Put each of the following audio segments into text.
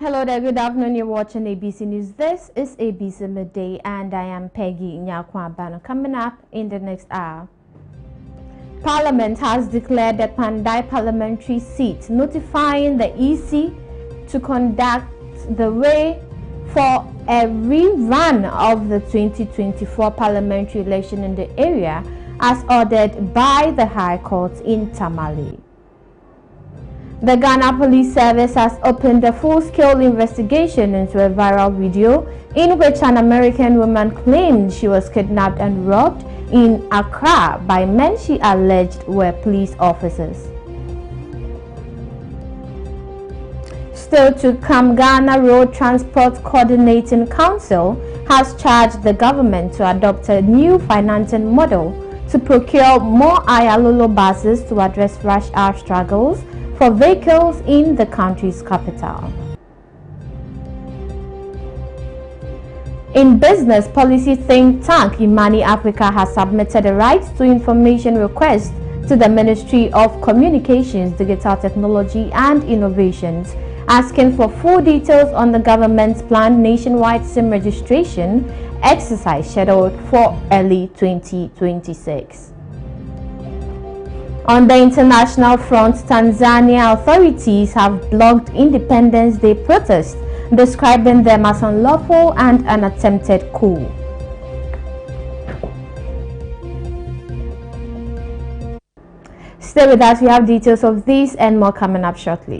Hello there, good afternoon. You're watching ABC News. This is ABC Midday, and I am Peggy Nyakwabano. Coming up in the next hour, Parliament has declared the Pandai parliamentary seat, notifying the EC to conduct the way for a rerun of the 2024 parliamentary election in the area, as ordered by the High Court in Tamale. The Ghana Police Service has opened a full-scale investigation into a viral video in which an American woman claimed she was kidnapped and robbed in Accra by men she alleged were police officers. Still to come, Ghana Road Transport Coordinating Council has charged the government to adopt a new financing model to procure more Ayalolo buses to address rush hour struggles for vehicles in the country's capital. In business, policy think tank Imani Africa has submitted a right to information request to the Ministry of Communications, Digital Technology and Innovations, asking for full details on the government's planned nationwide SIM registration exercise scheduled for early 2026. On the international front, Tanzania authorities have blocked Independence Day protests, describing them as unlawful and an attempted coup. Stay with us, we have details of these and more coming up shortly.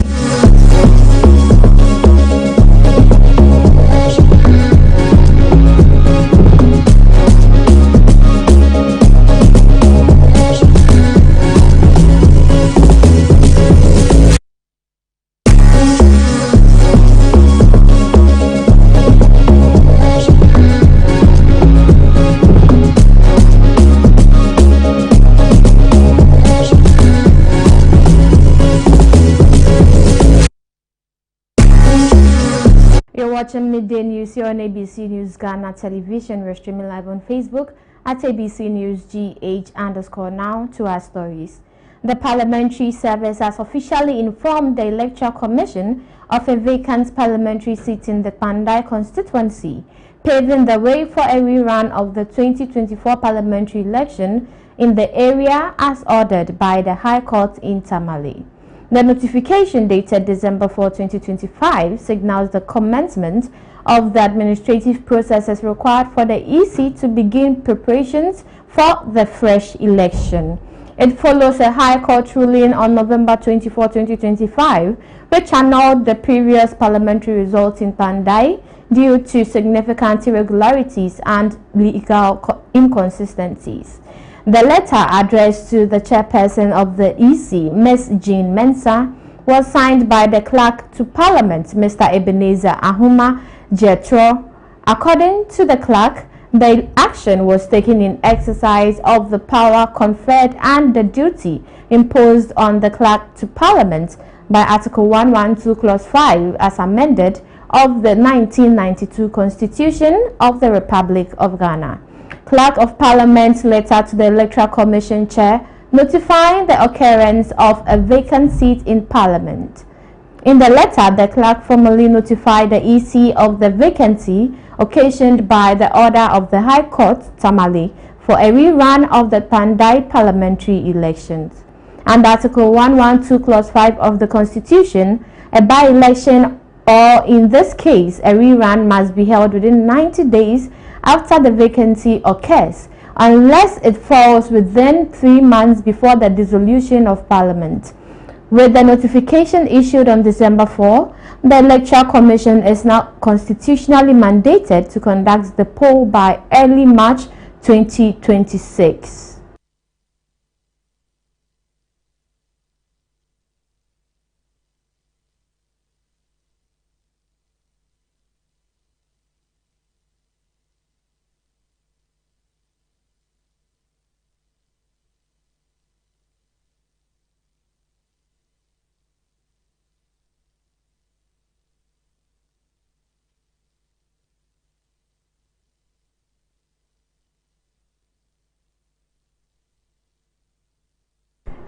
Watching Midday News here on ABC News Ghana Television. We're streaming live on Facebook at ABC News GH_now to our stories. The Parliamentary Service has officially informed the Electoral Commission of a vacant parliamentary seat in the Pandai constituency, paving the way for a rerun of the 2024 parliamentary election in the area as ordered by the High Court in Tamale. The notification dated December 4, 2025 signals the commencement of the administrative processes required for the EC to begin preparations for the fresh election. It follows a High Court ruling on November 24, 2025, which annulled the previous parliamentary results in Pandai due to significant irregularities and legal inconsistencies. The letter addressed to the chairperson of the EC, Ms. Jean Mensah, was signed by the clerk to Parliament, Mr. Ebenezer Ahuma Jetro. According to the clerk, the action was taken in exercise of the power conferred and the duty imposed on the clerk to Parliament by Article 112, Clause 5, as amended, of the 1992 Constitution of the Republic of Ghana. Clerk of Parliament letter to the Electoral Commission Chair notifying the occurrence of a vacant seat in Parliament. In the letter, the clerk formally notified the EC of the vacancy occasioned by the order of the High Court, Tamale, for a rerun of the Pandai parliamentary elections. And Article 112, Clause 5 of the Constitution, a by-election, or in this case, a rerun, must be held within 90 days after the vacancy occurs, unless it falls within 3 months before the dissolution of Parliament. With the notification issued on December 4, the Electoral Commission is now constitutionally mandated to conduct the poll by early March 2026.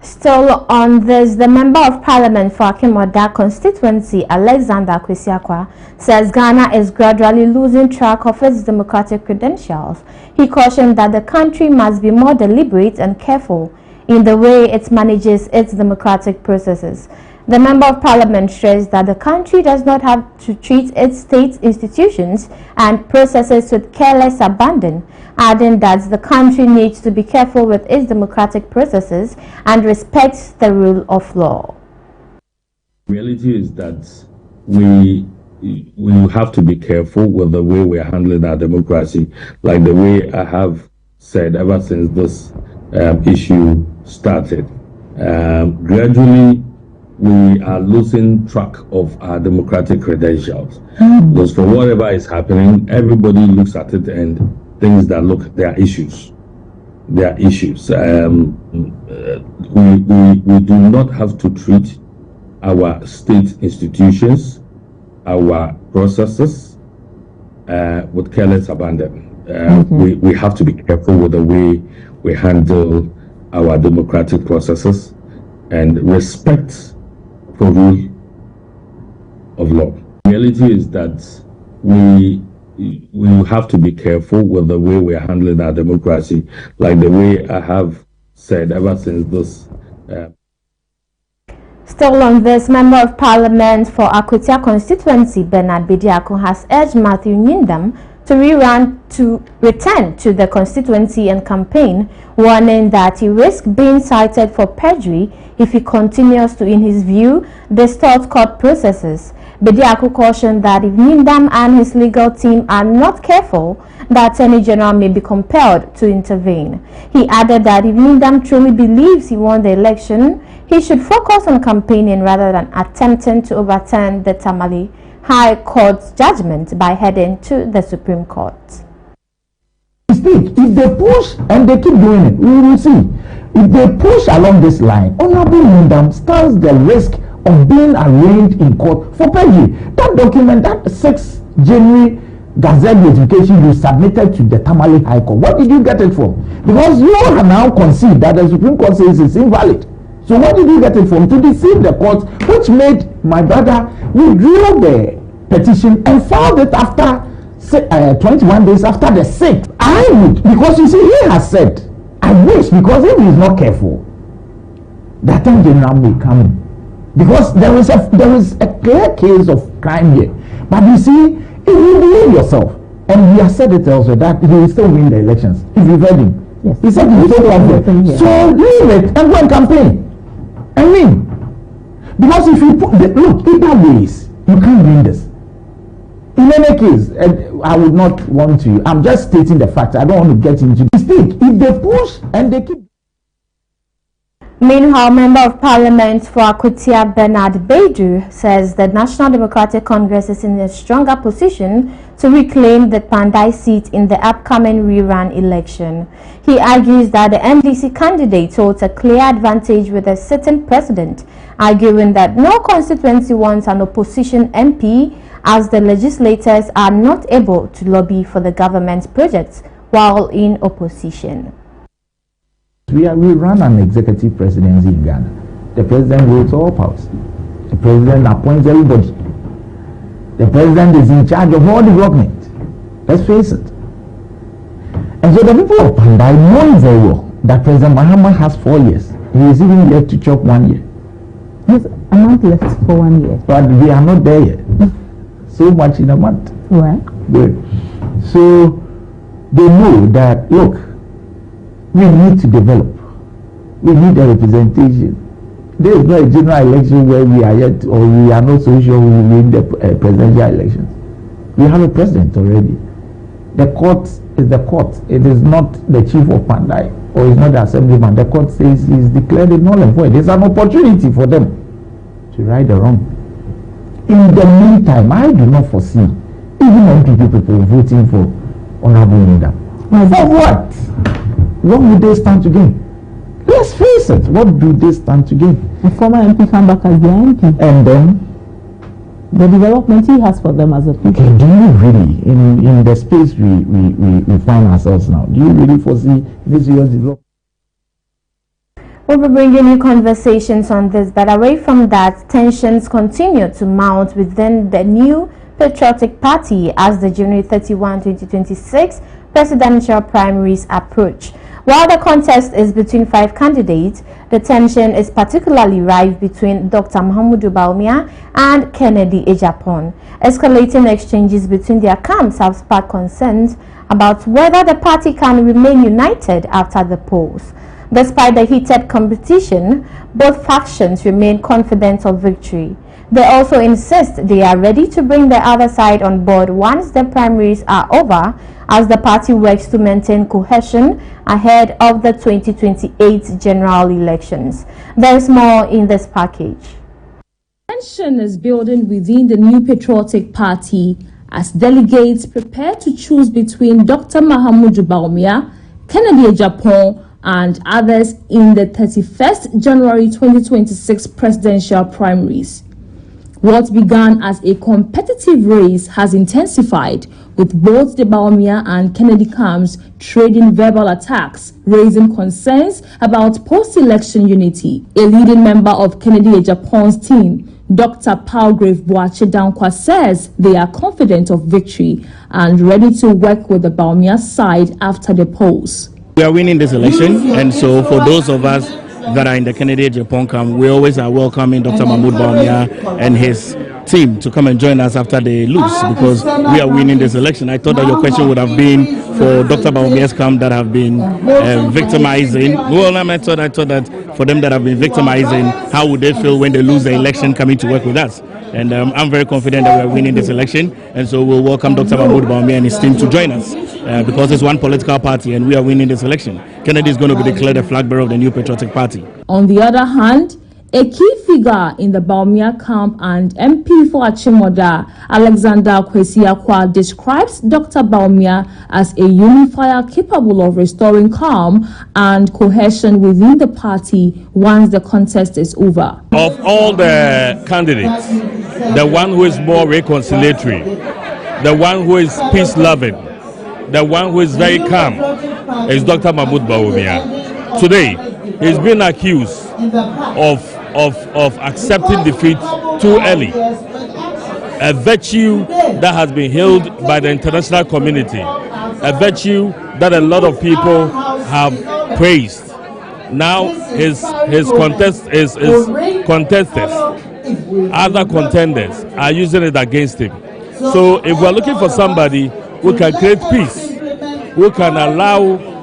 Still on this, the Member of Parliament for Akim-Oda constituency, Alexander Kwesiakwa, says Ghana is gradually losing track of its democratic credentials. He cautioned that the country must be more deliberate and careful in the way it manages its democratic processes. The Member of Parliament stressed that the country does not have to treat its state institutions and processes with careless abandon, adding that the country needs to be careful with its democratic processes and respect the rule of law. The reality is that we have to be careful with the way we are handling our democracy, like the way I have said ever since this issue started. Gradually, we are losing track of our democratic credentials. Because for whatever is happening, everybody looks at it and thinks that, look, there are issues. There are issues. We do not have to treat our state institutions, our processes, with careless abandon. We have to be careful with the way we handle our democratic processes and respect for rule of law. The reality is that we have to be careful with the way we are handling our democracy, like the way I have said ever since this. Still on this, Member of Parliament for Akutia constituency, Bernard Bediako, has urged Matthew Nyindam to return to the constituency and campaign, warning that he risks being cited for perjury if he continues to, in his view, distort court processes. Bediako cautioned that if Nyindam and his legal team are not careful, the Attorney General may be compelled to intervene. He added that if Nyindam truly believes he won the election, he should focus on campaigning rather than attempting to overturn the Tamale High Court's judgment by heading to the Supreme Court. If they push and they keep doing it, we will see. If they push along this line, Honorable Nyindam stands the risk of being arraigned in court for perjury. That document, that 6 January Gazette notification you submitted to the Tamale High Court, what did you get it from? Because you have now conceded that the Supreme Court says it's invalid. So what did you get it from? To deceive the court, which made my brother withdraw the petition and filed it after 21 days after the 6th. I would, because you see, he has said, I wish, because if he is not careful, the Attorney General may come in. Because there is a clear case of crime here. But you see, if you believe yourself, and he has said it also, that he will still win the elections. If you've heard him. Yes. He said he will still confident. So leave it and go and campaign. I mean, because if you put look, either ways, you can't win this. In any case, I would not want to. I'm just stating the fact. I don't want to get into mistake. If they push and they keep. Meanwhile, Member of Parliament for Akutia, Bernard Beidu, says the National Democratic Congress is in a stronger position to reclaim the Pandai seat in the upcoming rerun election. He argues that the NDC candidate holds a clear advantage with the sitting president, arguing that no constituency wants an opposition MP, as the legislators are not able to lobby for the government's projects while in opposition. We run an executive presidency in Ghana. The president holds all powers. The president appoints everybody. The president is in charge of all development. Let's face it. And so the people of Pandai know very well that President Mahama has 4 years. He is even yet to chop 1 year. Yes, a month left for 1 year. But we are not there yet. So much in a month. Right. Good. So they know that, look, we need to develop. We need a representation. There is no a general election where we are yet, or we are not so sure we will win the presidential elections. We have a president already. The court is the court. It is not the chief of Pandai, or it's not the assemblyman. The court says he is declared a null and void. It's an opportunity for them to right the wrong. In the meantime, I do not foresee even NPP people voting for Honorable Nyindam. For what? What would they stand to gain? Let's face it. What do they stand to gain? The former MP come back as the MP. And then? The development he has for them as a people. Okay, do you really, in the space we find ourselves now, do you really foresee this year's development? We'll be bringing you conversations on this, but away from that, tensions continue to mount within the new Patriotic Party as the January 31, 2026 presidential primaries approach. While the contest is between 5 candidates, the tension is particularly rife between Dr. Mahamudu Bawumia and Kennedy Ejapon. Escalating exchanges between their camps have sparked concerns about whether the party can remain united after the polls. Despite the heated competition, both factions remain confident of victory. They also insist they are ready to bring the other side on board once the primaries are over, as the party works to maintain cohesion ahead of the 2028 general elections. There is more in this package. Tension is building within the new Patriotic Party as delegates prepare to choose between Dr. Mahamudu Bawumia, Kennedy Ejapon, and others in the 31st January 2026 presidential primaries. What began as a competitive race has intensified, with both the Bawumia and Kennedy camps trading verbal attacks, raising concerns about post-election unity. A leading member of Kennedy Ejapon's team, Dr. Palgrave Boache Dankwa, says they are confident of victory and ready to work with the Bawumia side after the polls. We are winning this election, and so for those of us that are in the Kennedy Ejapon camp, we always are welcoming Dr. Mahmoud Bawumia and his team to come and join us after they lose, because we are winning this election. I thought that your question would have been for Dr. Bawumia's camp that have been victimizing. Well, I thought that for them that have been victimizing, how would they feel when they lose the election coming to work with us? And I'm very confident that we are winning this election, and so we'll welcome Dr. Mahmoud Bawumia and his team to join us because it's one political party and we are winning this election. Kennedy is going to be declared the flag bearer of the new Patriotic Party. On the other hand, a key figure in the Bawumia camp and MP for Achimoda, Alexander Kwesi-Akwa, describes Dr. Bawumia as a unifier capable of restoring calm and cohesion within the party once the contest is over. Of all the candidates, the one who is more reconciliatory, the one who is peace-loving, the one who is very calm is Dr. Mahmoud Bawumia. Today, he's been accused of accepting defeat too early, a virtue that has been hailed by the international community, a virtue that a lot of people have praised. Now his contestants, other contenders are using it against him. So if we're looking for somebody who can create peace, who can allow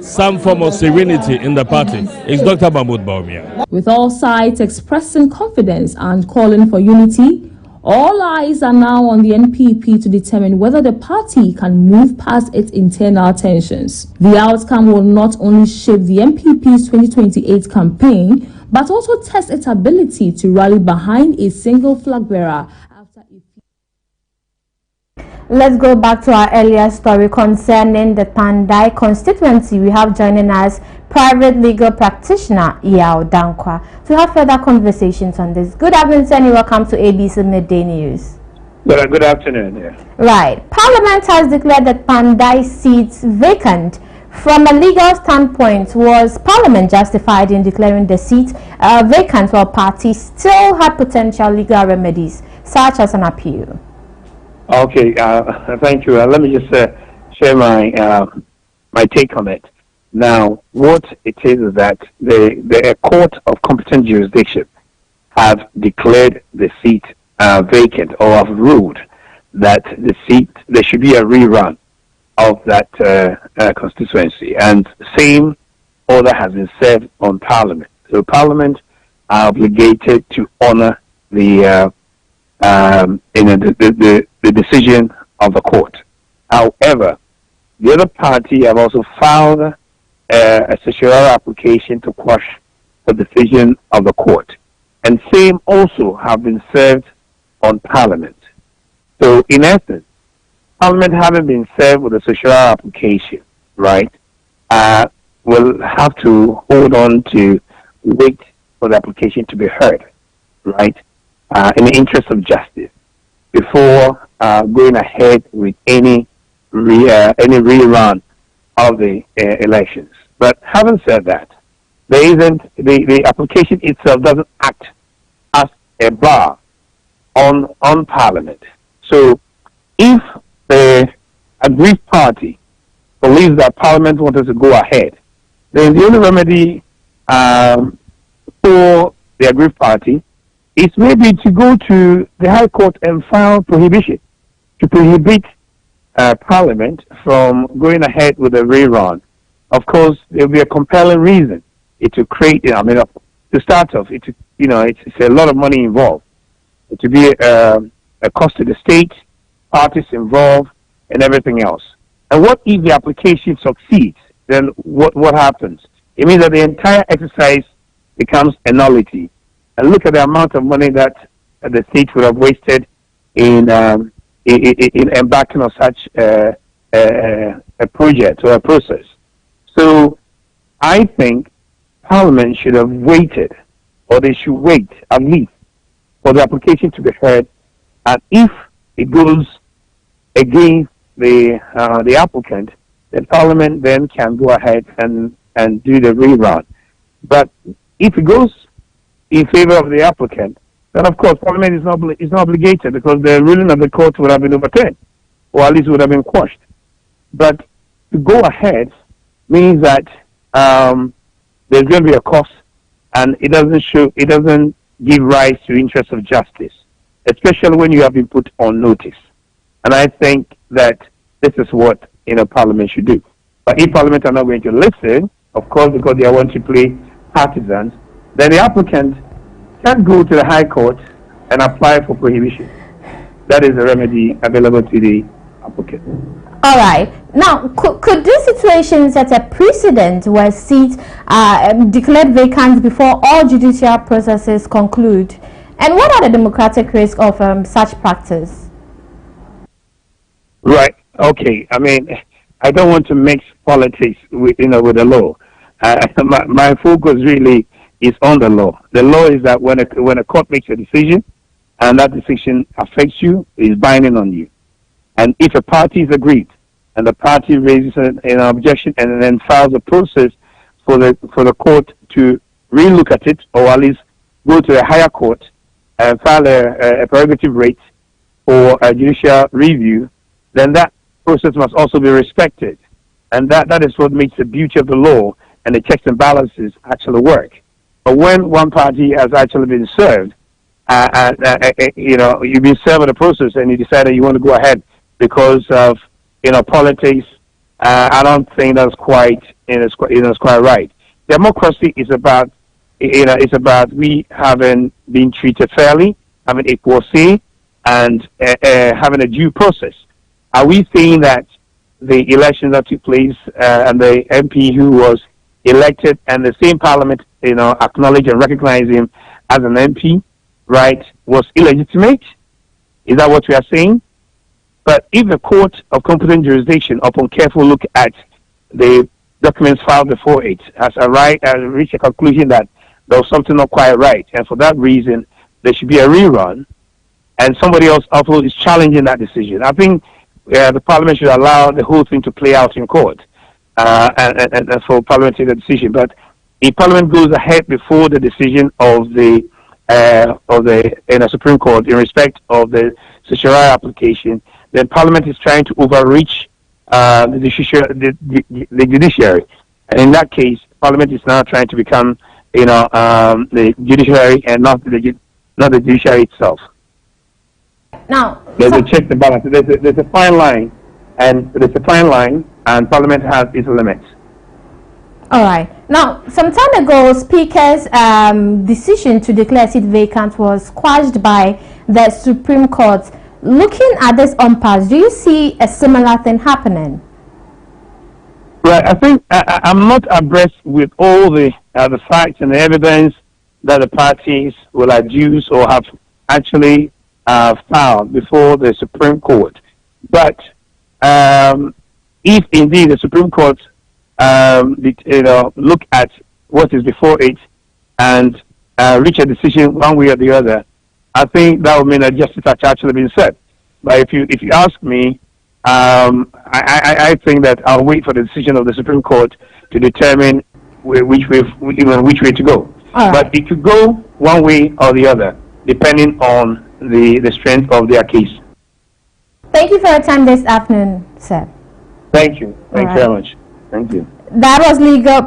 some form of serenity in the party, is Dr. Mahmoud Bawumia. With all sides expressing confidence and calling for unity, all eyes are now on the NPP to determine whether the party can move past its internal tensions. The outcome will not only shape the NPP's 2028 campaign, but also test its ability to rally behind a single flag bearer. Let's go back to our earlier story concerning the Pandai constituency. We have joining us private legal practitioner Yao Dankwa to have further conversations on this. Good afternoon, sir, and welcome to ABC Midday News. Well, good afternoon. Yeah. Right. Parliament has declared that Pandai seats vacant. From a legal standpoint, was Parliament justified in declaring the seat vacant while parties still had potential legal remedies, such as an appeal? Okay, thank you. Let me just share my take on it. Now, what it is that the court of competent jurisdiction have declared the seat vacant, or have ruled that the seat, there should be a rerun of that constituency, and same order has been served on Parliament. So Parliament are obligated to honor the decision of the court. However, the other party have also filed a certiorari application to quash the decision of the court, and same also have been served on Parliament. So, in essence, Parliament having been served with a certiorari application, right, will have to hold on to wait for the application to be heard, right, in the interest of justice, before going ahead with any rerun of the elections. But having said that, there isn't the application itself doesn't act as a bar on Parliament. So if the aggrieved party believes that Parliament wanted to go ahead, then the only remedy for the aggrieved party is maybe to go to the High Court and file prohibition to prohibit Parliament from going ahead with a rerun. Of course, there will be a compelling reason. It will create, to start off, it's a lot of money involved. It will be a cost to the state, parties involved, and everything else. And what if the application succeeds? Then what happens? It means that the entire exercise becomes a nullity. And look at the amount of money that the state would have wasted in embarking on such a project or a process. So I think Parliament should have waited, or they should wait at least for the application to be heard. And if it goes against the applicant, then Parliament then can go ahead and do the rerun. But if it goes in favor of the applicant, then of course Parliament is not obligated, because the ruling of the court would have been overturned, or at least would have been quashed. But to go ahead means that there's going to be a cost, and it doesn't give rise to interest of justice, especially when you have been put on notice. And I think that this is what Parliament should do. But if Parliament are not going to listen, of course, because they want to play partisans, then the applicant can go to the High Court and apply for prohibition. That is the remedy available to the applicant. All right. Now, could this situation set a precedent where seats are declared vacant before all judicial processes conclude? And what are the democratic risks of such practice? Right. Okay. I mean, I don't want to mix politics with the law. My focus really is on the law. The law is that when a court makes a decision, and that decision affects you, is binding on you. And if a party is aggrieved, and the party raises an objection and then files a process for the court to relook at it, or at least go to a higher court and file a prerogative rate for a judicial review, then that process must also be respected. And that is what makes the beauty of the law and the checks and balances actually work. But when one party has actually been served, you've been served with a process and you decided you want to go ahead because of politics, I don't think that's quite quite right. Democracy is about we having been treated fairly, having equal say, and having a due process. Are we saying that the election that took place and the MP who was elected and the same Parliament acknowledge and recognize him as an MP, right, was illegitimate? Is that what we are saying? But if the court of competent jurisdiction, upon careful look at the documents filed before it, has reached a conclusion that there was something not quite right, and for that reason there should be a rerun, and somebody else also is challenging that decision, I think the Parliament should allow the whole thing to play out in court, and for Parliament to take the decision. But if Parliament goes ahead before the decision of the Supreme Court in respect of the certiorari application, then Parliament is trying to overreach the judiciary, and in that case, Parliament is now trying to become, the judiciary and not the judiciary itself. Now, there's a check and balance. There's a fine line, and Parliament has its limits. All right. Now, some time ago, Speaker's decision to declare a seat vacant was quashed by the Supreme Court. Looking at this impasse, do you see a similar thing happening? Right. I think I'm not abreast with all the facts and the evidence that the parties will adduce or have actually filed before the Supreme Court. But if indeed the Supreme Court look at what is before it and reach a decision one way or the other, I think that would mean that justice has actually been said. But if you ask me, I think that I'll wait for the decision of the Supreme Court to determine which way to go. All right. But it could go one way or the other, depending on the strength of their case. Thank you for your time this afternoon, sir. Thank you. Thank you very much. Thank you. That was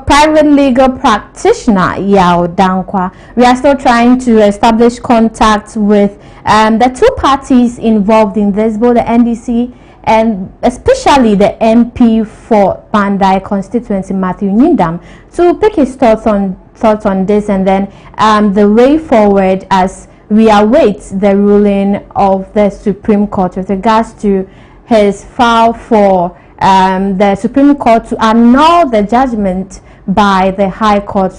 private legal practitioner Yao Dankwa. We are still trying to establish contact with the two parties involved in this, both the NDC and especially the MP for Bandai constituency, Matthew Nyindam, to pick his thoughts on this, and then the way forward as we await the ruling of the Supreme Court with regards to his file for the Supreme Court to annul the judgment by the High Court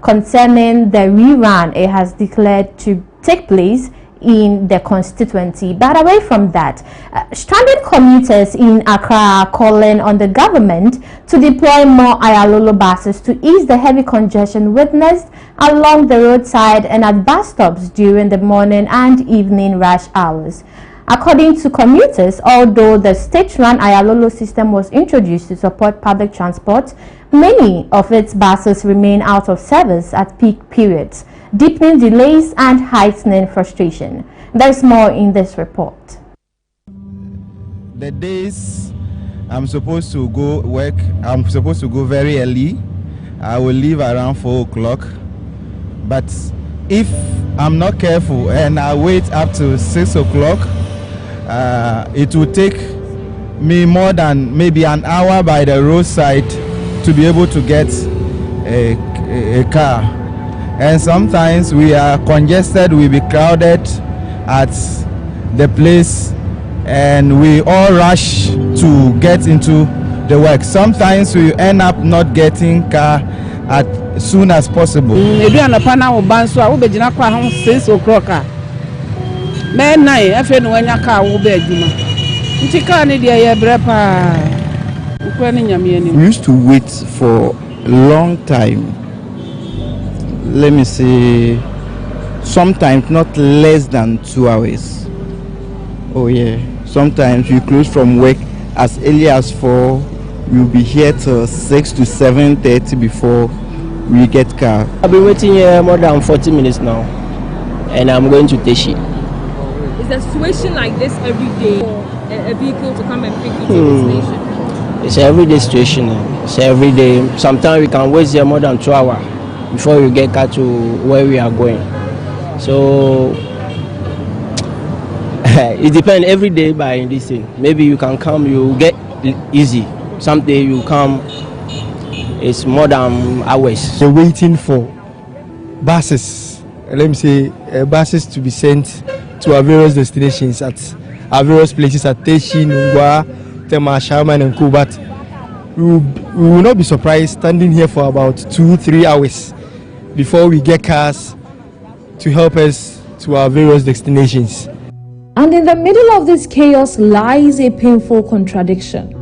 concerning the rerun it has declared to take place in the constituency. But away from that, stranded commuters in Accra are calling on the government to deploy more Ayalolo buses to ease the heavy congestion witnessed along the roadside and at bus stops during the morning and evening rush hours. According to commuters, although the state-run Ayalolo system was introduced to support public transport, many of its buses remain out of service at peak periods, deepening delays and heightening frustration. There's more in this report. The days I'm supposed to go work, I'm supposed to go very early. I will leave around 4 o'clock. But if I'm not careful and I wait up to 6 o'clock, it will take me more than maybe an hour by the roadside to be able to get a car. And sometimes we are congested, we be crowded at the place, and we all rush to get into the work. Sometimes we end up not getting car as soon as possible. We used to wait for a long time. Let me say, sometimes not less than 2 hours. Oh yeah, sometimes we close from work as early as 4. We'll be here till 6 to 7:30 before we get car. I've been waiting here more than 40 minutes now, and I'm going to Teshi. Is the situation like this every day for a vehicle to come and pick you to the station? It's an everyday situation. It's every day. Sometimes we can wait here more than 2 hours before we get car to where we are going. So it depends every day by this thing. Maybe you can come, you get easy. Someday you come, it's more than hours. They're waiting for buses. Let me say buses to be sent to our various destinations at our various places at Teshi, Nungwa, Tema, Shaman and Kubat. We will not be surprised standing here for about 2-3 hours before we get cars to help us to our various destinations. And in the middle of this chaos lies a painful contradiction.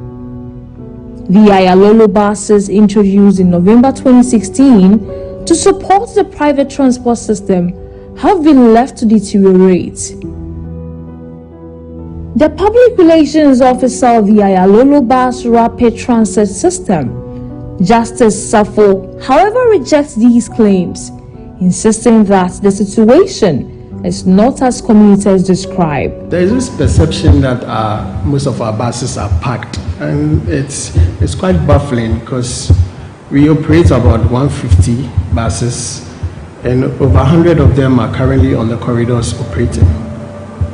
The Ayalolo buses introduced in November 2016 to support the private transport system have been left to deteriorate. The public relations officer of the Ayalolo Bus Rapid Transit System, Justice Safo, however, rejects these claims, insisting that the situation is not as commuters describe. There is this perception that most of our buses are packed, and it's quite baffling because we operate about 150 buses, and over 100 of them are currently on the corridors operating.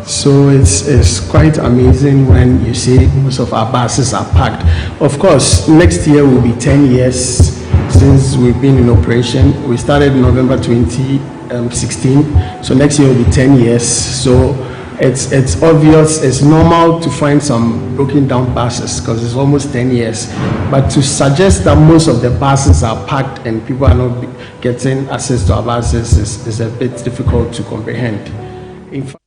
So it's quite amazing when you see most of our buses are packed. Of course, next year will be 10 years since we've been in operation. We started in November 2016, so next year will be 10 years. So it's obvious, it's normal to find some broken down buses because it's almost 10 years. But to suggest that most of the buses are packed and people are not getting access to our buses is a bit difficult to comprehend. In fact,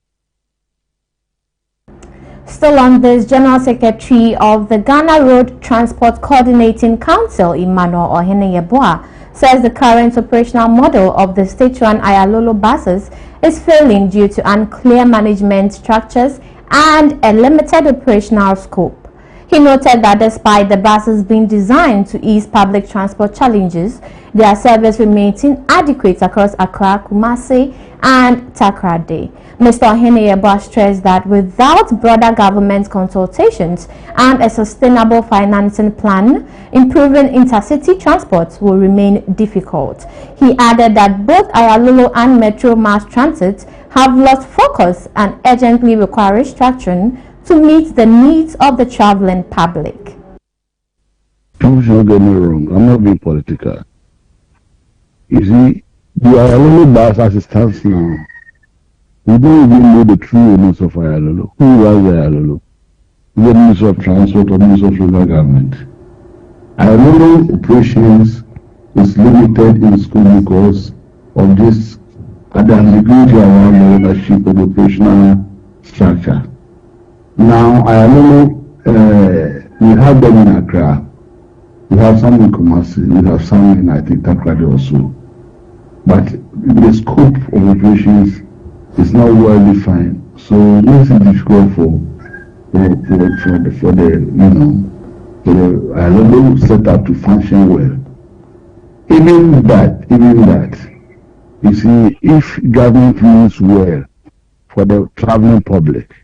Still on this, General Secretary of the Ghana Road Transport Coordinating Council, Emmanuel Oheneyeboa, says the current operational model of the state-run Ayalolo buses is failing due to unclear management structures and a limited operational scope. He noted that despite the buses being designed to ease public transport challenges, their service remains inadequate across Accra, Kumasi, and Takoradi. Mr. Oheneyeboah stressed that without broader government consultations and a sustainable financing plan, improving intercity transport will remain difficult. He added that both Ayalolo and Metro Mass Transit have lost focus and urgently require restructuring to meet the needs of the traveling public. Please don't get me wrong, I'm not being political. You see, the Ayalolo bus as it stands now, we don't even know the true owners of Ayalolo. Who was Ayalolo? The Minister of Transport or Minister of Local Government. Ayalolo operations is limited in school because of this ambiguity around the ownership of the operational structure. Now, Ayalolo, we have them in Accra, we have some in Kumasi, we have some in, I think, Takoradi also. But the scope of operations is not well defined, so it makes it difficult for the Ayalolo setup to function well. Even that, you see, if government means well for the traveling public,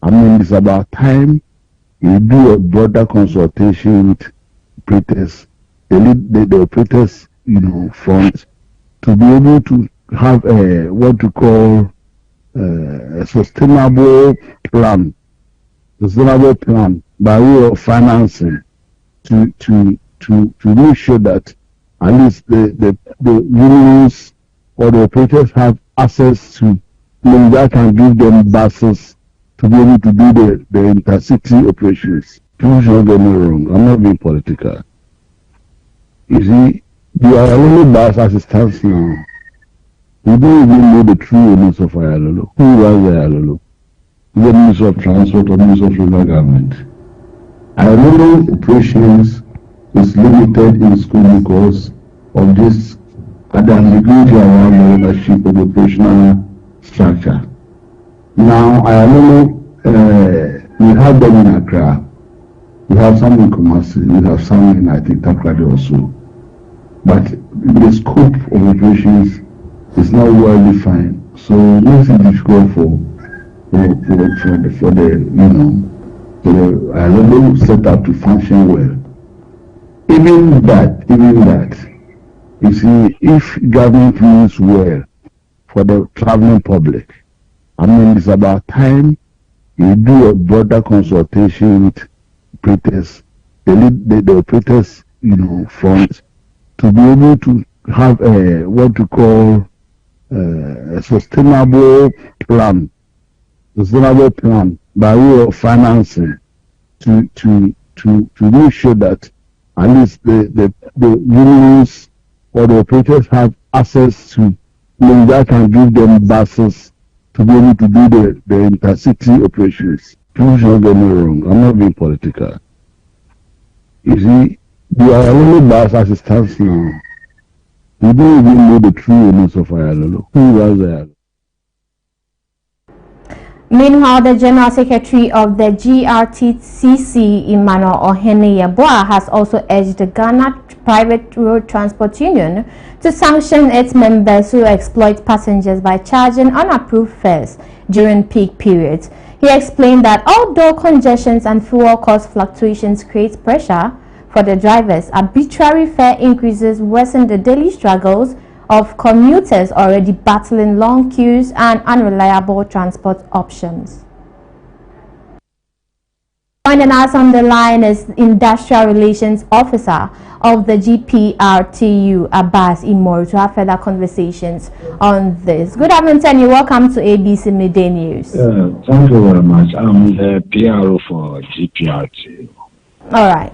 I mean, it's about time you do a broader consultation with operators, the operators, front, to be able to have what we call a sustainable plan by way of financing to make sure that at least the unions or the operators have access to that can give them buses to be able to do the intercity operations. Please don't get me wrong, I'm not being political. You see, the Ayalolo bus as it stands now, we don't even know the true owners of Ayalolo. Who was Ayalolo? The Minister of Transport or Minister of Local Government. Ayalolo operations is limited in school because of this ambiguity around the ownership of the operational structure. Now, Ayalolo, we have them in Accra, we have some in Kumasi, we have some in, I think, Takoradi also. But the scope of operations is not well defined, so it makes it difficult for the Ayalolo setup to function well. Even that, you see, if government means well for the traveling public, I mean, it's about time you do a broader consultation with operators, the operators, front, to be able to have what we call a sustainable plan by way of financing to make sure that at least the unions or the operators have access to that can give them buses to be able to do the intercity operations. Please don't get me wrong, I'm not being political. You see, the Ayalolo bus as it stands now, we don't even know the true owners of Ayalolo. Who was Ayalolo? Meanwhile, the General Secretary of the GRTCC, Emmanuel Oheneyeboah, has urged the Ghana Private Road Transport Union to sanction its members who exploit passengers by charging unapproved fares during peak periods. He explained that although congestions and fuel cost fluctuations create pressure for the drivers, arbitrary fare increases worsen the daily struggles of commuters already battling long queues and unreliable transport options. Joining us on the line is Industrial Relations Officer of the GPRTU, Abbas Imoru, to have further conversations on this. Good afternoon, and welcome to ABC Midday News. Thank you very much. I'm the PRO for GPRTU. All right.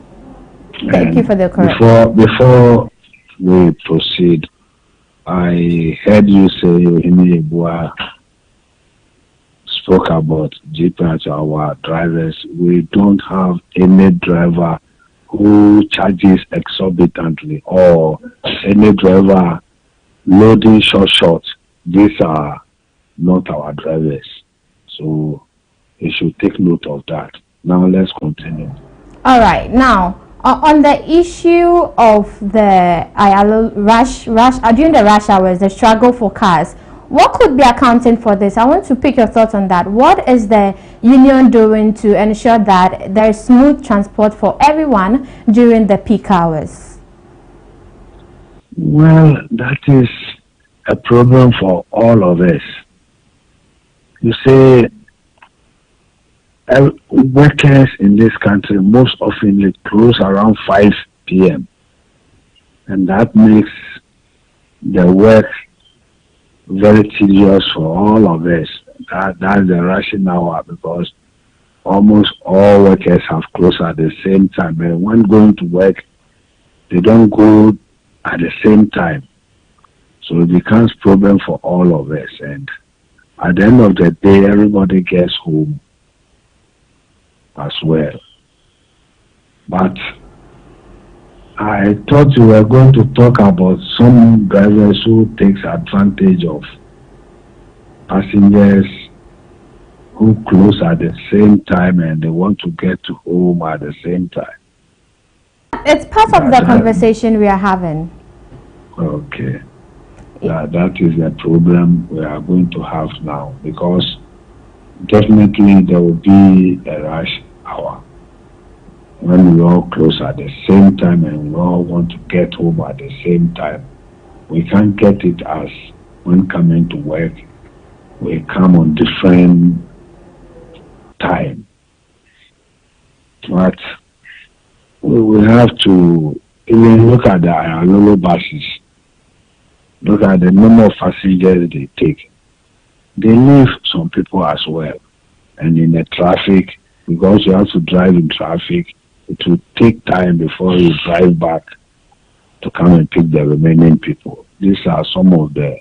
Thank you for the correction. Before we proceed, I heard you say Oheneyeboah spoke about GPRTU, our drivers. We don't have any driver who charges exorbitantly or any driver loading short. These are not our drivers. So you should take note of that. Now let's continue. All right, now on the issue of the during the rush hours, the struggle for cars, what could be accounting for this? I want to pick your thoughts on that. What is the union doing to ensure that there is smooth transport for everyone during the peak hours? Well, that is a problem for all of us. You say workers in this country most often close around 5 p.m. and that makes the work very tedious for all of us. That's the rushing hour, because almost all workers have closed at the same time. And when going to work, they don't go at the same time. So it becomes a problem for all of us. And at the end of the day, everybody gets home as well. But I thought you were going to talk about some drivers who takes advantage of passengers who close at the same time and they want to get to home at the same time. It's part of the conversation we are having. Okay. That is a problem we are going to have now, because definitely there will be a rush hour when we all close at the same time and we all want to get home at the same time. We can't get it as when coming to work, we come on different time. But we will have to even look at the Ayalolo buses. Look at the number of passengers they take. They leave some people as well. And in the traffic, because you have to drive in traffic, it will take time before you drive back to come and pick the remaining people. These are some of the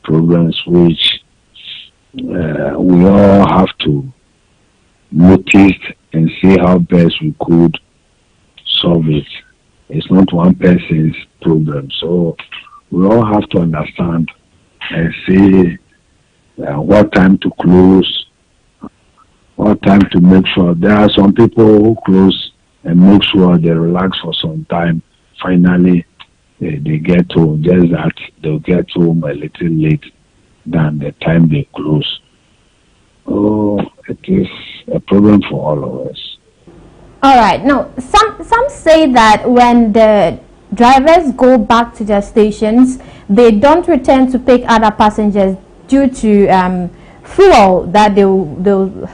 problems which we all have to notice and see how best we could solve it. It's not one person's problem. So we all have to understand and see what time to close, what time to make sure. There are some people who close and make sure they relax for some time. Finally, they get home, just that they'll get home a little late than the time they close. Oh, it is a problem for all of us. All right. Now, some say that when the drivers go back to their stations, they don't return to pick other passengers due to fuel that they'll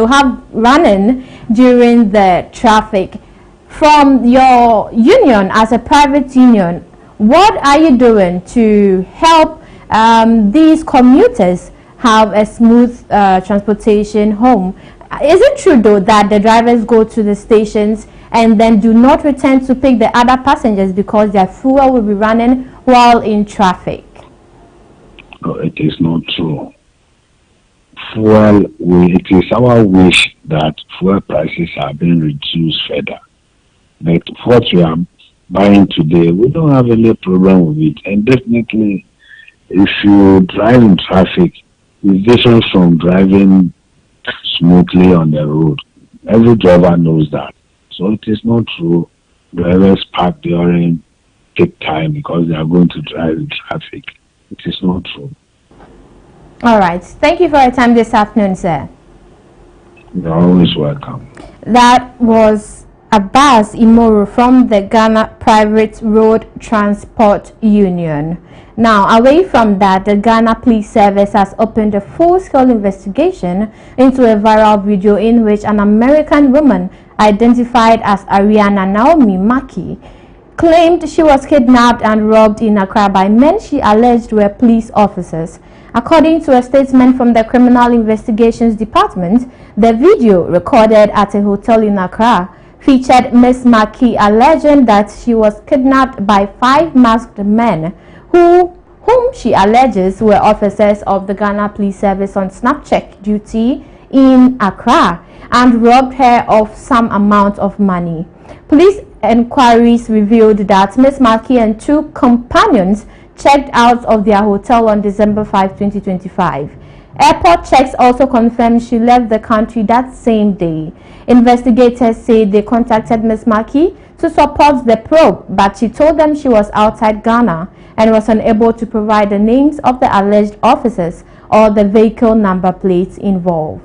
have running during the traffic. From your union, as a private union, what are you doing to help these commuters have a smooth transportation home? Is it true though that the drivers go to the stations and then do not return to pick the other passengers because their fuel will be running while in traffic? No, it is not true. It is our wish that fuel prices are being reduced further. But what we are buying today, we don't have any problem with it. And definitely, if you drive in traffic, it's different from driving smoothly on the road. Every driver knows that. So it is not true. Drivers park during peak time because they are going to drive in traffic. It is not true. All right. Thank you for your time this afternoon, sir. You're always welcome. That was Abbas Imoro from the Ghana Private Road Transport Union. Now, away from that, the Ghana Police Service has opened a full-scale investigation into a viral video in which an American woman identified as Ariana Naomi Maki claimed she was kidnapped and robbed in Accra by men she alleged were police officers. According to a statement from the Criminal Investigations Department, the video, recorded at a hotel in Accra, featured Ms. Maki alleging that she was kidnapped by 5 masked men whom she alleges were officers of the Ghana Police Service on snap-check duty in Accra and robbed her of some amount of money. Police inquiries revealed that Ms. Maki and 2 companions checked out of their hotel on December 5, 2025. Airport checks also confirmed she left the country that same day. Investigators say they contacted Ms. Maki to support the probe, but she told them she was outside Ghana and was unable to provide the names of the alleged officers or the vehicle number plates involved.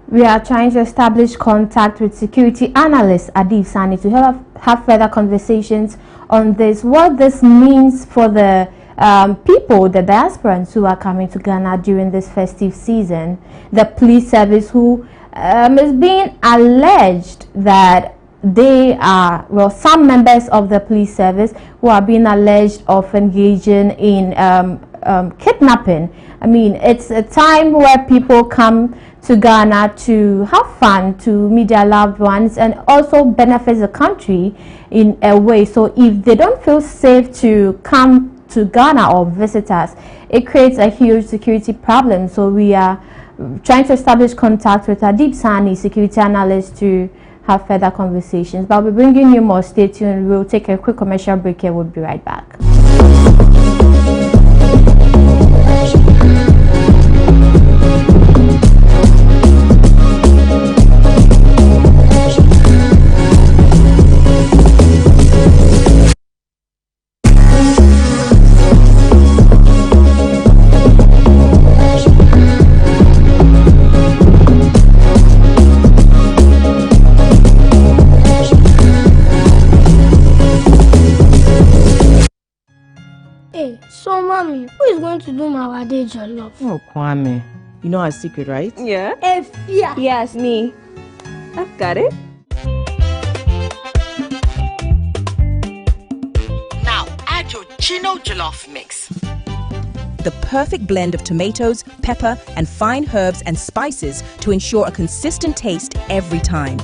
We are trying to establish contact with security analyst Adib Sani to have further conversations on this, what this means for the people, the diasporans who are coming to Ghana during this festive season. The police service who is being alleged that they are, well, some members of the police service who are being alleged of engaging in kidnapping. I mean, it's a time where people come to Ghana to have fun, to meet their loved ones, and also benefit the country in a way. So if they don't feel safe to come to Ghana or visit us, it creates a huge security problem. So we are trying to establish contact with Adib Sani, security analyst, to have further conversations. But we're bringing you more. Stay tuned. We'll take a quick commercial break here. We'll be right back. So, Mommy, who is going to do my day jollof? Oh, Kwame. You know our secret, right? Yeah. Efia. Yes, me. I've got it. Now, add your Gino jollof mix. The perfect blend of tomatoes, pepper, and fine herbs and spices to ensure a consistent taste every time.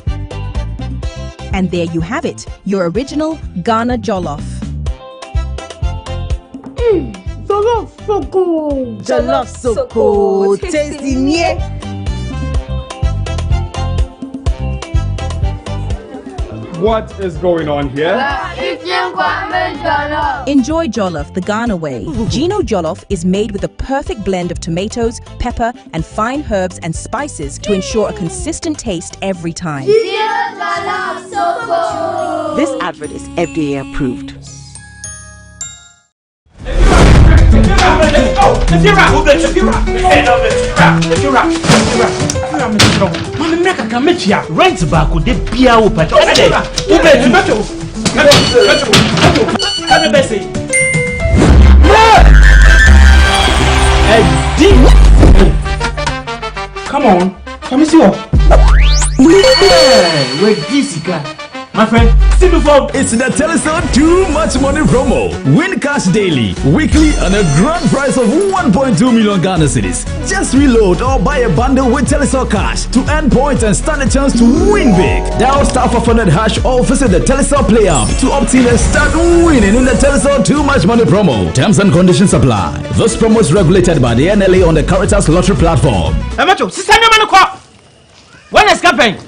And there you have it, your original Ghana jollof. Jollof so good. Jollof so good. Tasty, yeah. What is going on here? Enjoy jollof the Ghana way. Gino jollof is made with the perfect blend of tomatoes, pepper, and fine herbs and spices to ensure a consistent taste every time. This advert is FDA approved. Rent back with the beer open. Come on, come see you. We're this guy. My friend, see before. It's the Telestar Too Much Money promo. Win cash daily, weekly, and a grand prize of 1.2 million Ghana cedis. Just reload or buy a bundle with Telestar Cash to earn points and stand a chance to win big. Dial *500# or visit the Telestar Play app to obtain and start winning in the Telestar Too Much Money promo. Terms and conditions apply. This promo is regulated by the NLA on the Caritas Lottery platform. When is campaign?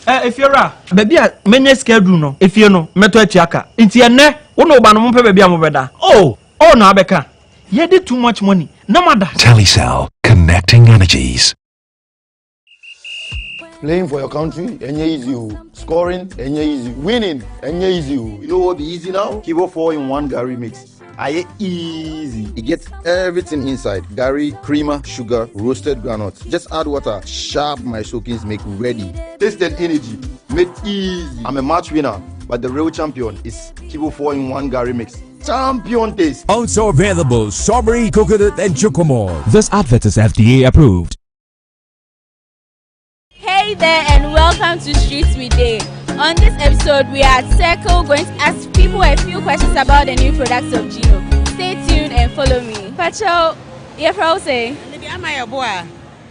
If you're a baby, many schedule no. If you know, meto echiaka. Inti ene, uno ba no mpe baby amobeda. Oh no abeka. You did too much money. No matter. Telecel, connecting energies. Playing for your country, easy. Scoring, easy. Winning, easy. You know what be easy now? Kivo 4-in-1 Gary mix. Easy. It gets everything inside. Gary, creamer, sugar, roasted groundnuts. Just add water. Sharp my soakings make ready. Taste and energy. Made easy. I'm a match winner, but the real champion is Kivo 4-in-1 Gary mix. Champion taste. Also available strawberry, coconut, and chocomore. This advert is FDA approved. Hi there and welcome to Streets We Day. On this episode, we are at Circle going to ask people a few questions about the new products of Gino. Stay tuned and follow me. Pacho, your friend say?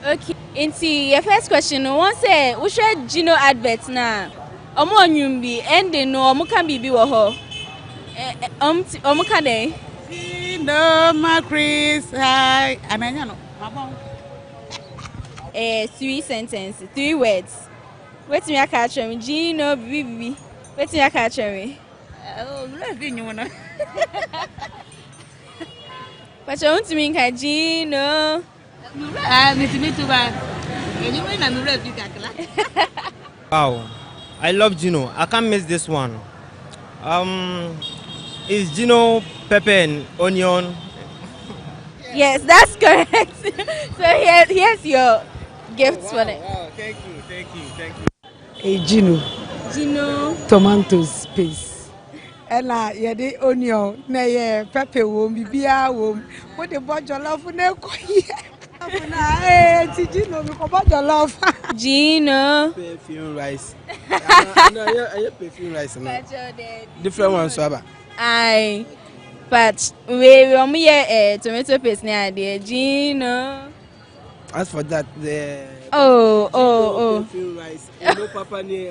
Okay. Into your first question, one say, we should Gino adverts now. Omo nyumbi, and they know omo can be woho. Omo can they? No, my Chris, hi, Amanyano. 3 sentences, 3 words. Wait me, I catch me. Gino, Bibi. Wait me, I catch me. Oh, let's do you wanna. But I want to mean Gino. Miss me too bad. And you win a mirror. Wow, I love Gino. I can't miss this one. Is Gino pepper and onion? Yes, that's correct. So here's your gifts for it. Wow, thank you. Hey, Gino. Tomatoes paste. And yeah, the onion, nay, pepper womb, bibia womb. What the bunch of love for no Gino, we come back your love. Gino. Perfume rice. I perfume rice. Different ones, Saba. Aye. But we tomato paste near there, Gino. As for that, the perfume rice. No papa ni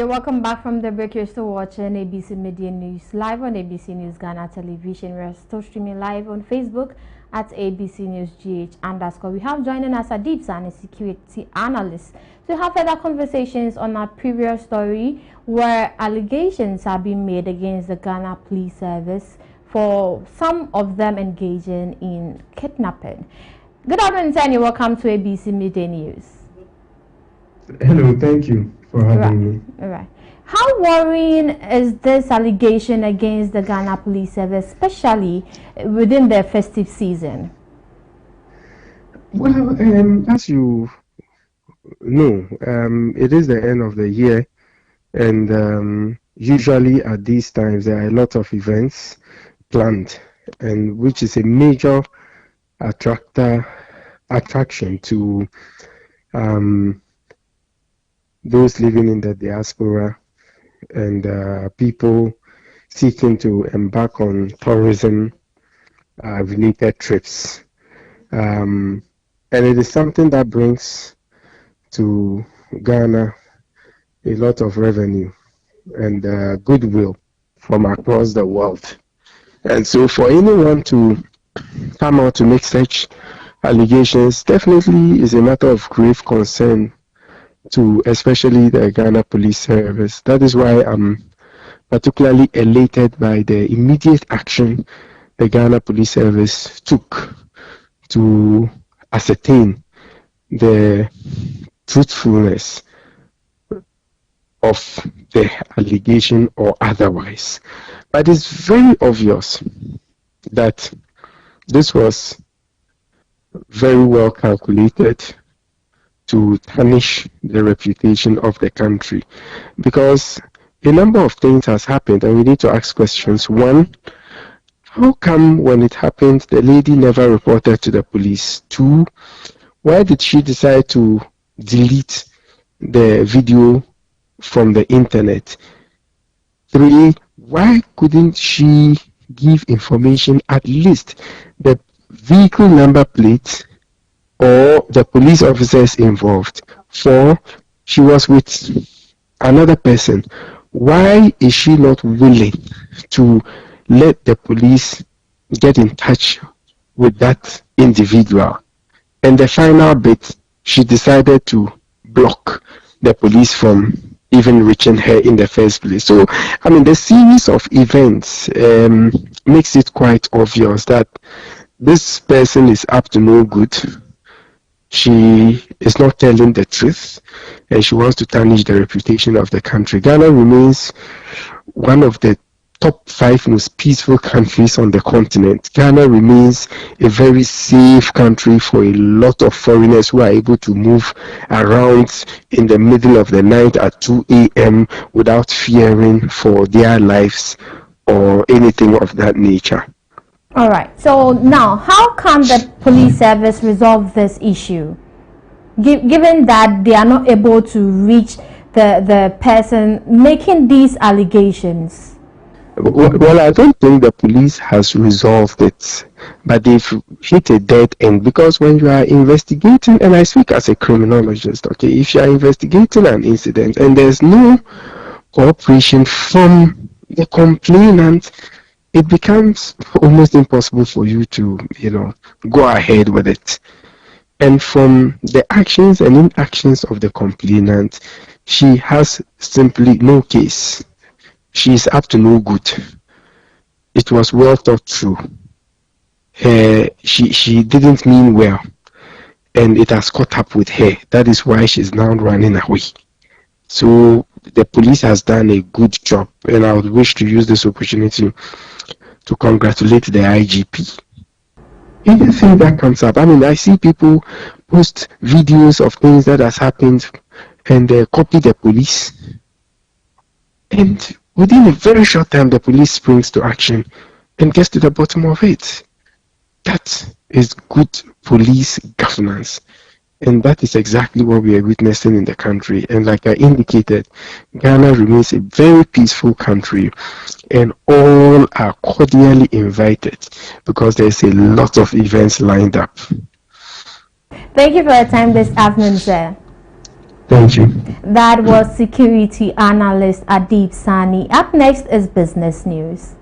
Welcome back from the break. You're still watching ABC Media News live on ABC News Ghana Television. We're still streaming live on Facebook at ABC News GH_. We have joining us Adib San, a security analyst, to have further conversations on our previous story where allegations have been made against the Ghana Police Service for some of them engaging in kidnapping. Good afternoon, Tanya. Welcome to ABC Media News. Hello, thank you for having me. All right. How worrying is this allegation against the Ghana Police Service, especially within the festive season? Well, as you know, it is the end of the year, and usually at these times there are a lot of events planned, and which is a major attraction to those living in the diaspora and people seeking to embark on tourism related trips. And it is something that brings to Ghana a lot of revenue and goodwill from across the world. And so for anyone to come out to make such allegations definitely is a matter of grave concern to especially the Ghana Police Service. That is why I'm particularly elated by the immediate action the Ghana Police Service took to ascertain the truthfulness of the allegation or otherwise. But it's very obvious that this was very well calculated to tarnish the reputation of the country, because a number of things has happened and we need to ask questions. One, how come when it happened the lady never reported to the police? Two, why did she decide to delete the video from the internet? Three, why couldn't she give information, at least the vehicle number plate or the police officers involved? Four, she was with another person. Why is she not willing to let the police get in touch with that individual And the final bit, she decided to block the police from even reaching her in the first place. So, I mean, the series of events makes it quite obvious that this person is up to no good. She is not telling the truth, and she wants to tarnish the reputation of the country. Ghana remains one of the top 5 most peaceful countries on the continent. Ghana remains a very safe country for a lot of foreigners who are able to move around in the middle of the night at 2 a.m. without fearing for their lives or anything of that nature. All right. So now, how can the police service resolve this issue, given that they are not able to reach the person making these allegations? Well, I don't think the police has resolved it, but they've hit a dead end, because when you are investigating, and I speak as a criminologist, okay, if you are investigating an incident and there's no cooperation from the complainant, it becomes almost impossible for you to, go ahead with it. And from the actions and inactions of the complainant, she has simply no case. She is up to no good. It was well thought through. She didn't mean well, and it has caught up with her. That is why she's now running away. So the police has done a good job, and I would wish to use this opportunity to congratulate the IGP. Anything that comes up, I mean, I see people post videos of things that has happened and copy the police, and within a very short time the police springs to action and gets to the bottom of it. That is good police governance, and that is exactly what we are witnessing in the country. And like I indicated, Ghana remains a very peaceful country, and all are cordially invited because there's a lot of events lined up. Thank you for your time this afternoon, sir. Thank you. That was security analyst Adib Sani. Up next is business news.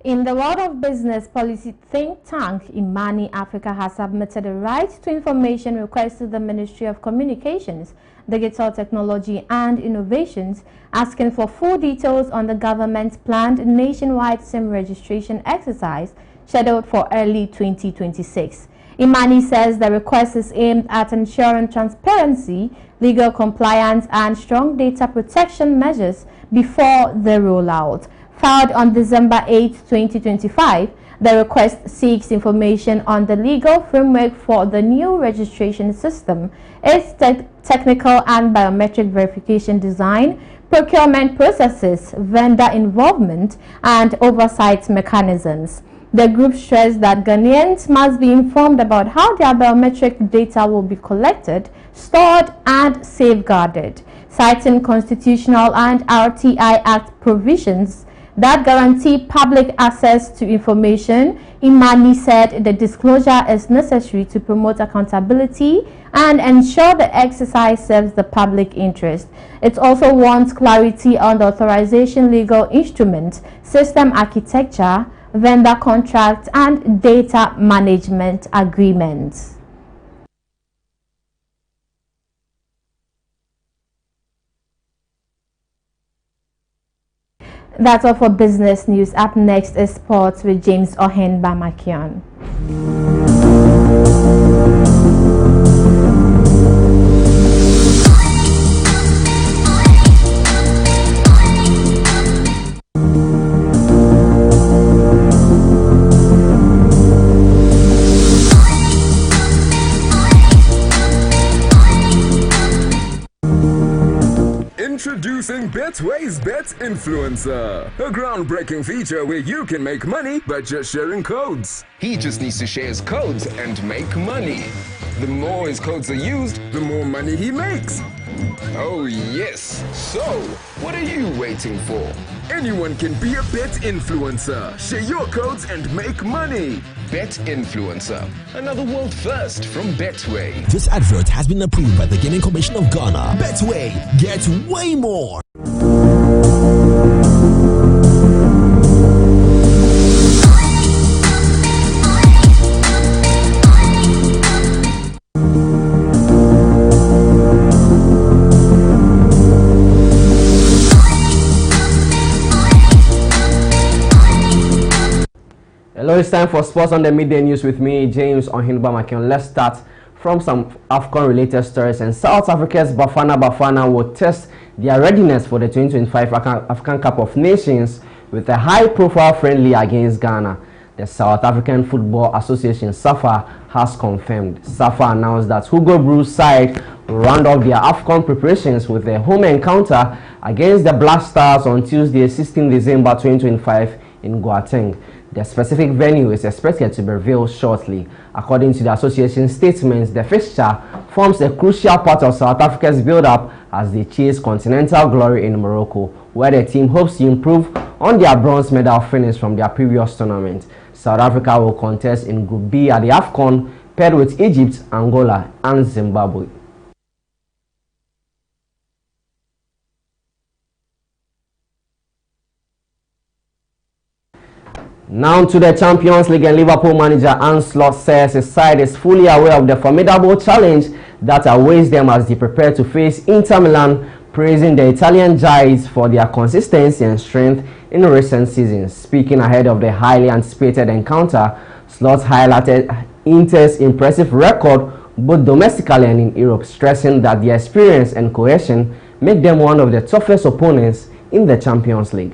In the world of business, policy think tank Imani Africa has submitted a right to information request to the Ministry of Communications, Digital Technology and Innovations, asking for full details on the government's planned nationwide SIM registration exercise scheduled for early 2026. Imani says the request is aimed at ensuring transparency, legal compliance and strong data protection measures before the rollout. Filed on December 8, 2025, the request seeks information on the legal framework for the new registration system, its technical and biometric verification design, procurement processes, vendor involvement, and oversight mechanisms. The group stressed that Ghanaians must be informed about how their biometric data will be collected, stored, and safeguarded, citing constitutional and RTI Act provisions that guarantee public access to information. Imani said the disclosure is necessary to promote accountability and ensure the exercise serves the public interest. It also wants clarity on the authorization legal instruments, system architecture, vendor contracts, and data management agreements. That's all for business news. Up next is sports with James Ohen Bamakion. Introducing Betway's Bet Influencer, a groundbreaking feature where you can make money by just sharing codes. He just needs to share his codes and make money. The more his codes are used, the more money he makes. Oh yes! So, what are you waiting for? Anyone can be a bet influencer. Share your codes and make money. Bet influencer. Another world first from Betway. This advert has been approved by the Gaming Commission of Ghana. Betway, get way more. Hello, it's time for Sports on the Midday News with me, James Ohinba. Let's start from some AFCON-related stories. And South Africa's Bafana will test their readiness for the 2025 African Cup of Nations with a high-profile friendly against Ghana. The South African Football Association, SAFA, has confirmed. SAFA announced that Hugo Broos' side will round off their AFCON preparations with a home encounter against the Black Stars on Tuesday, 16 December 2025 in Gauteng. The specific venue is expected to be revealed shortly. According to the association statements, the fixture forms a crucial part of South Africa's build-up as they chase continental glory in Morocco, where the team hopes to improve on their bronze medal finish from their previous tournament. South Africa will contest in Group B at the AFCON, paired with Egypt, Angola, and Zimbabwe. Now to the Champions League, and Liverpool manager Arne Slot says his side is fully aware of the formidable challenge that awaits them as they prepare to face Inter Milan, praising the Italian giants for their consistency and strength in recent seasons. Speaking ahead of the highly anticipated encounter, Slot highlighted Inter's impressive record both domestically and in Europe, stressing that their experience and cohesion make them one of the toughest opponents in the Champions League.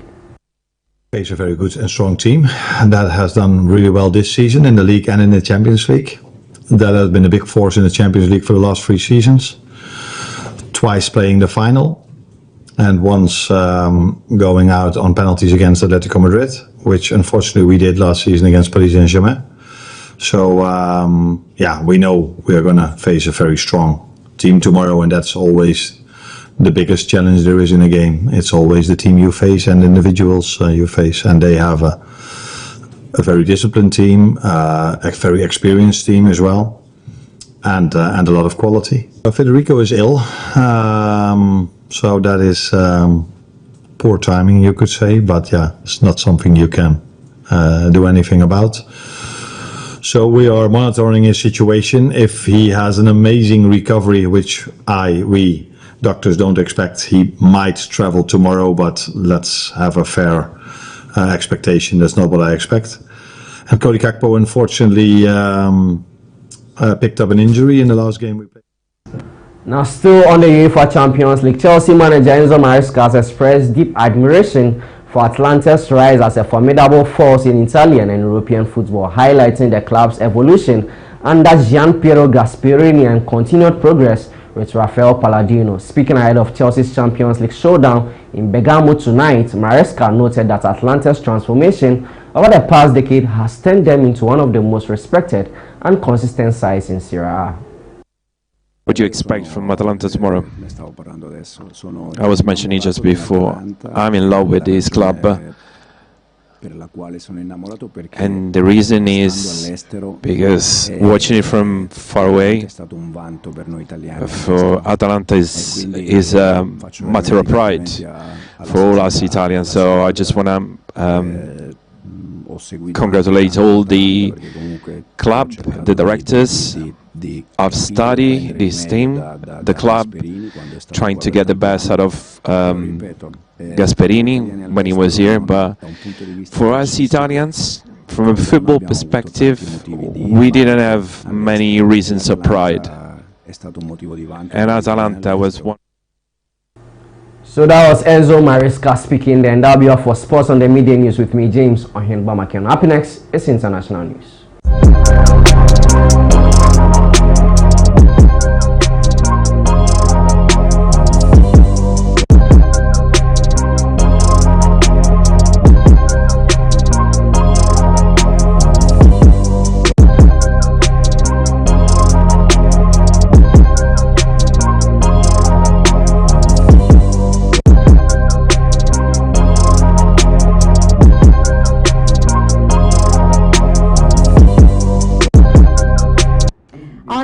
Face a very good and strong team that has done really well this season in the league and in the Champions League. That has been a big force in the Champions League for the last 3 seasons. Twice playing the final and once going out on penalties against Atletico Madrid, which unfortunately we did last season against Paris Saint-Germain. So yeah, we know we are going to face a very strong team tomorrow, and that's always the biggest challenge there is in a game. It's always the team you face and individuals you face, and they have a very disciplined team, a very experienced team as well, and a lot of quality. Federico is ill, so that is poor timing, you could say, but yeah, it's not something you can do anything about. So we are monitoring his situation. If he has an amazing recovery, which we doctors don't expect, he might travel tomorrow, but let's have a fair expectation. That's not what I expect. And Cody Gakpo unfortunately picked up an injury in the last game we played. Now still on the UEFA Champions League, Chelsea manager Enzo Maresca has expressed deep admiration for Atalanta's rise as a formidable force in Italian and European football, highlighting the club's evolution under Gianpiero Gasperini and continued progress with Rafael Palladino. Speaking ahead of Chelsea's Champions League showdown in Bergamo tonight, Maresca noted that Atalanta's transformation over the past decade has turned them into one of the most respected and consistent sides in Serie A. What do you expect from Atalanta tomorrow? I was mentioning just before, I'm in love with this club. And the reason is because watching it from far away for Atalanta is a matter of pride for all us Italians. So I just want to congratulate all the club, the directors. I've studied this team, the club, trying to get the best out of Gasperini when he was here. But for us Italians, from a football perspective, we didn't have many reasons of pride. And Atalanta was one. So that was Enzo Maresca speaking there, and that'll be all for Sports on the Midday News with me, James Ohinba. Up next is international news.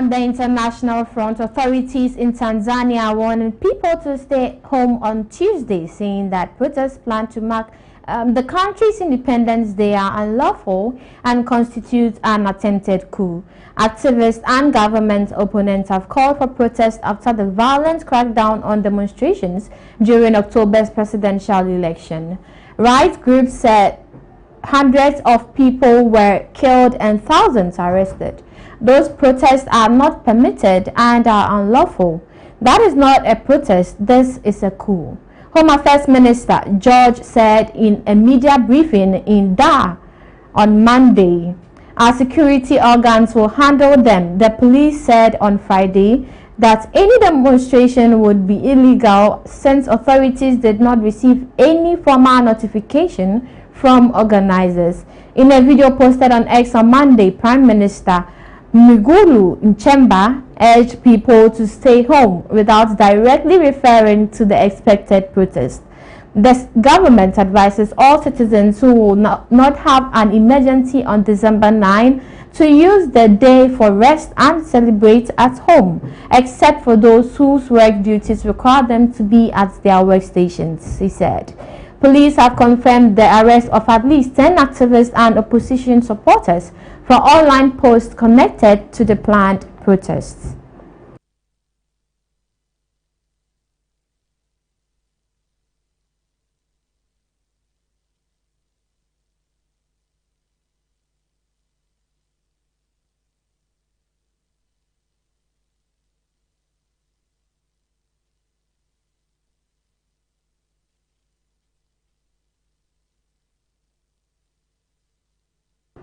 On the international front, authorities in Tanzania are warning people to stay home on Tuesday, saying that protests planned to mark the country's Independence Day are unlawful and constitute an attempted coup. Activists and government opponents have called for protests after the violent crackdown on demonstrations during October's presidential election. Rights groups said hundreds of people were killed and thousands arrested. Those protests are not permitted and are unlawful. That is not a protest, this is a coup. Home Affairs Minister George said in a media briefing in Dar on Monday. Our security organs will handle them. The police said on Friday that any demonstration would be illegal since authorities did not receive any formal notification from organizers. In a video posted on X on Monday, Prime Minister Mwigulu Nchemba urged people to stay home without directly referring to the expected protest. The government advises all citizens who will not have an emergency on December 9 to use the day for rest and celebrate at home, except for those whose work duties require them to be at their workstations, he said. Police have confirmed the arrest of at least 10 activists and opposition supporters for online posts connected to the planned protests.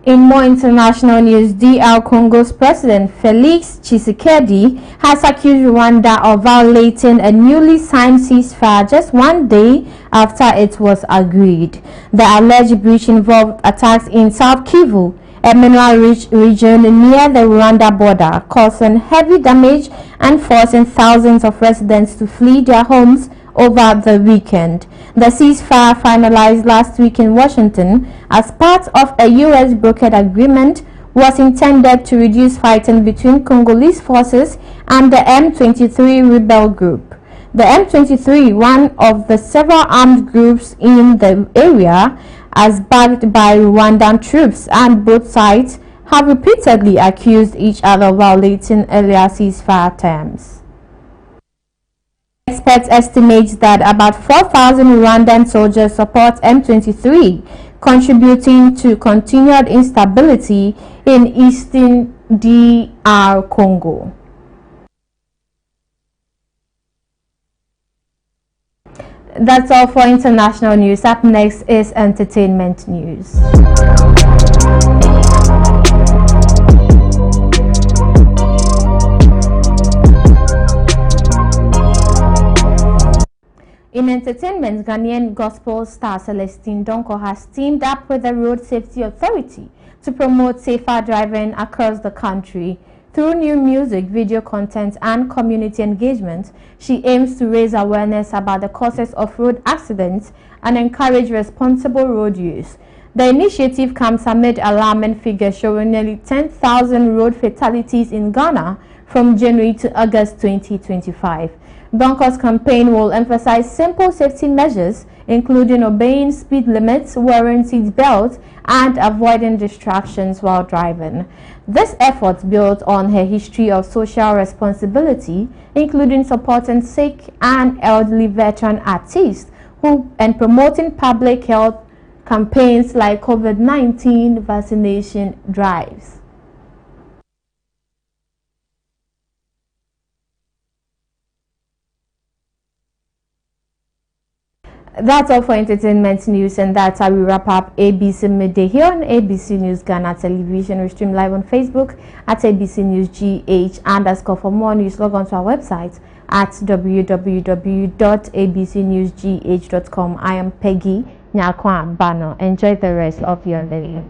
In more international news, DR Congo's President Felix Tshisekedi has accused Rwanda of violating a newly signed ceasefire just one day after it was agreed. The alleged breach involved attacks in South Kivu, a mineral-rich region near the Rwanda border, causing heavy damage and forcing thousands of residents to flee their homes over the weekend. The ceasefire finalized last week in Washington as part of a U.S. brokered agreement was intended to reduce fighting between Congolese forces and the M23 rebel group. The M23, one of the several armed groups in the area, as backed by Rwandan troops, and both sides have repeatedly accused each other of violating earlier ceasefire terms. Experts estimate that about 4,000 Rwandan soldiers support M23, contributing to continued instability in eastern DR Congo. That's all for international news. Up next is entertainment news. In entertainment, Ghanaian gospel star Celestine Donko has teamed up with the Road Safety Authority to promote safer driving across the country. Through new music, video content, and community engagement, she aims to raise awareness about the causes of road accidents and encourage responsible road use. The initiative comes amid alarming figures showing nearly 10,000 road fatalities in Ghana from January to August 2025. Donko's campaign will emphasize simple safety measures, including obeying speed limits, wearing seat belts, and avoiding distractions while driving. This effort builds on her history of social responsibility, including supporting sick and elderly veteran artists and promoting public health campaigns like COVID-19 vaccination drives. That's all for entertainment news, and that's how we wrap up ABC Midday here on ABC News Ghana Television. We stream live on Facebook at ABC News GH _ for more news. Log on to our website at www.abcnewsgh.com. I am Peggy Nyakwa Bano. Enjoy the rest of your day.